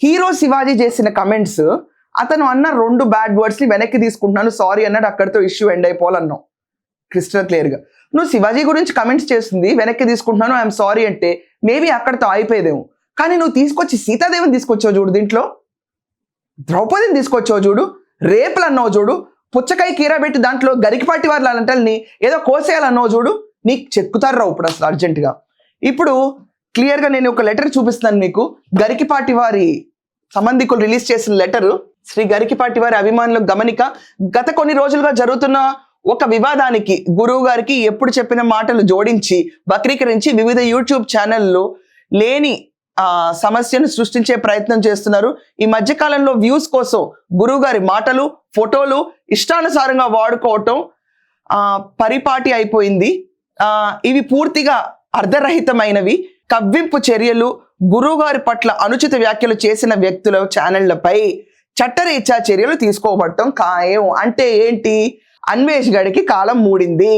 Hero Shivaji చేసిన comments, అతను అన్న 2 బ్యాడ్ వర్డ్స్ ని వెనక్కి తీసుకుంటున్నాను సారీ అన్నాడు, అక్కడితో ఇష్యూ ఎండ్ అయిపోవాలన్నావు క్రిస్టల్ క్లియర్ గా. నువ్వు శివాజీ గురించి కమెంట్స్ చేస్తుంది వెనక్కి తీసుకుంటున్నాను ఐఎమ్ సారీ అంటే మేబీ అక్కడితో అయిపోయేదేమో. కానీ నువ్వు తీసుకొచ్చి సీతాదేవిని తీసుకొచ్చావు చూడు, దీంట్లో ద్రౌపదిని తీసుకొచ్చావు చూడు, రేపులు అన్నావు చూడు, పుచ్చకాయ కీర పెట్టి దాంట్లో గరికిపాటి వాళ్ళ అంటల్ని ఏదో కోసేయాలన్నావు చూడు, నీకు చెక్కుతారు రావు ఇప్పుడు అసలు అర్జెంటుగా. ఇప్పుడు క్లియర్ గా నేను ఒక లెటర్ చూపిస్తాను మీకు. గరికిపాటి వారి సంబంధికులు రిలీజ్ చేసిన లెటర్. శ్రీ గరికిపాటి వారి అభిమానులకు గమనిక. గత కొన్ని రోజులుగా జరుగుతున్న ఒక వివాదానికి గురువు గారికి ఎప్పుడు చెప్పిన మాటలు జోడించి వక్రీకరించి వివిధ యూట్యూబ్ ఛానల్లో లేని సమస్యను సృష్టించే ప్రయత్నం చేస్తున్నారు. ఈ మధ్య కాలంలో వ్యూస్ కోసం గురువు గారి మాటలు, ఫోటోలు ఇష్టానుసారంగా వాడుకోవటం పరిపాటి అయిపోయింది. ఇవి పూర్తిగా అర్ధరహితమైనవి. కవ్వింపు చర్యలు, గురువుగారి పట్ల అనుచిత వ్యాఖ్యలు చేసిన వ్యక్తుల ఛానళ్లపై చట్టరీత్యా చర్యలు తీసుకోబడటం ఖాయం. అంటే ఏంటి? అన్వేష్ గడికి కాలం మూడింది.